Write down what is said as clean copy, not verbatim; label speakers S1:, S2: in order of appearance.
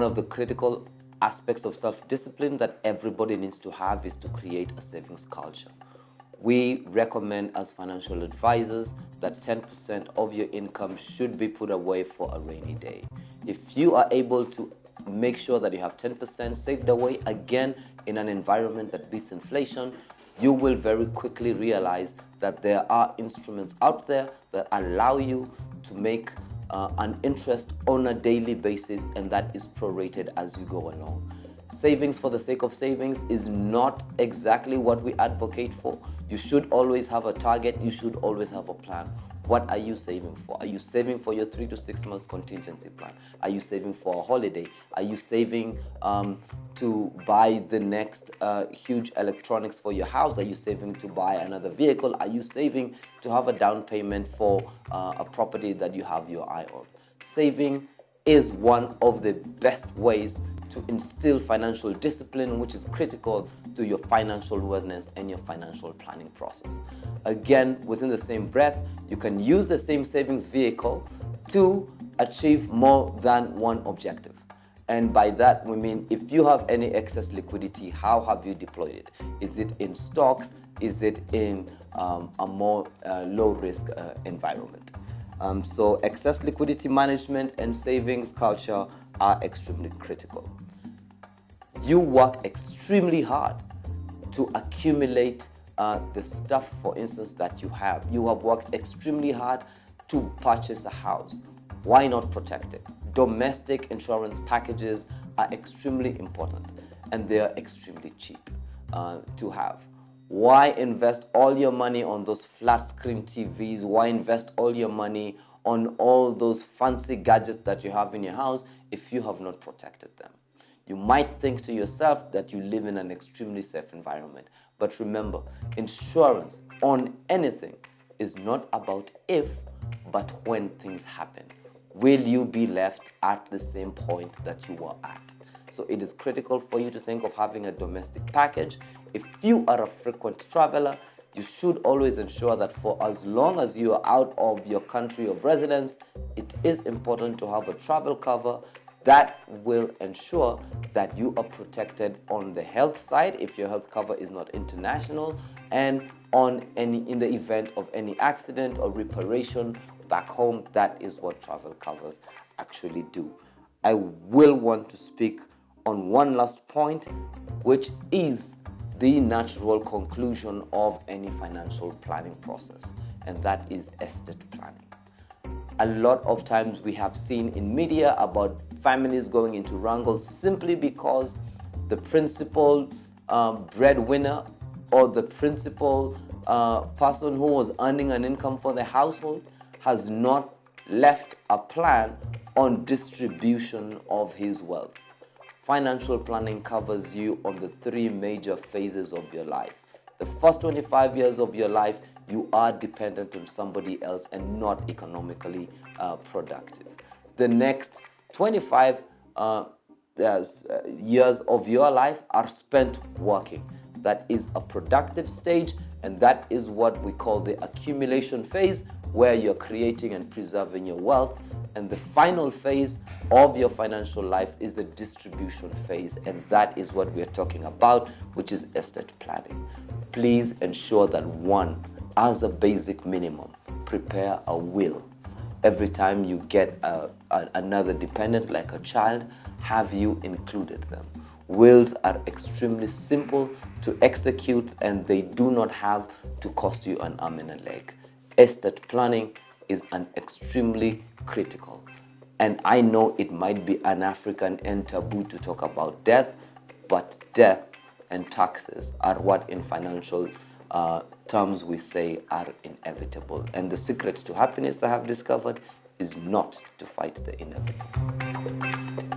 S1: one of the critical aspects of self-discipline that everybody needs to have is to create a savings culture. We recommend as financial advisors that 10% of your income should be put away for a rainy day. If you are able to make sure that you have 10% saved away, again, in an environment that beats inflation, you will very quickly realize that there are instruments out there that allow you to make an interest on a daily basis, and that is prorated as you go along. Savings for the sake of savings is not exactly what we advocate for. You should always have a target. You should always have a plan. What are you saving for? Are you saving for your 3 to 6 months contingency plan? Are you saving for a holiday? Are you saving to buy the next huge electronics for your house? Are you saving to buy another vehicle? Are you saving to have a down payment for a property that you have your eye on? Saving is one of the best ways to instill financial discipline, which is critical to your financial wellness and your financial planning process. Again, within the same breath, you can use the same savings vehicle to achieve more than one objective. And by that, we mean if you have any excess liquidity, how have you deployed it? Is it in stocks? Is it in a more low-risk environment? So excess liquidity management and savings culture are extremely critical. You work extremely hard to accumulate the stuff, for instance, that you have. You have worked extremely hard to purchase a house. Why not protect it? Domestic insurance packages are extremely important, and they are extremely cheap to have. Why invest all your money on those flat screen TVs? Why invest all your money on all those fancy gadgets that you have in your house if you have not protected them? You might think to yourself that you live in an extremely safe environment. But remember, insurance on anything is not about if, but when things happen. Will you be left at the same point that you were at? So it is critical for you to think of having a domestic package. If you are a frequent traveler, you should always ensure that for as long as you are out of your country of residence, it is important to have a travel cover that will ensure that you are protected on the health side if your health cover is not international, and in the event of any accident or reparation back home. That is what travel covers actually do. I will want to speak on one last point, which is the natural conclusion of any financial planning process, and that is estate planning. A lot of times we have seen in media about families going into wrangles simply because the principal breadwinner or the principal person who was earning an income for the household has not left a plan on distribution of his wealth. Financial planning covers you on the 3 major phases of your life. The first 25 years of your life, you are dependent on somebody else and not economically productive. The next 25 years of your life are spent working. That is a productive stage, and that is what we call the accumulation phase, where you're creating and preserving your wealth. And the final phase of your financial life is the distribution phase, and that is what we're talking about, which is estate planning. Please ensure that one, as a basic minimum, prepare a will. Every time you get another dependent, like a child, have you included them? Wills are extremely simple to execute, and they do not have to cost you an arm and a leg. Estate planning is an extremely critical. And I know it might be an African and taboo to talk about death, but death and taxes are what in financial terms we say are inevitable. And the secret to happiness I have discovered is not to fight the inevitable.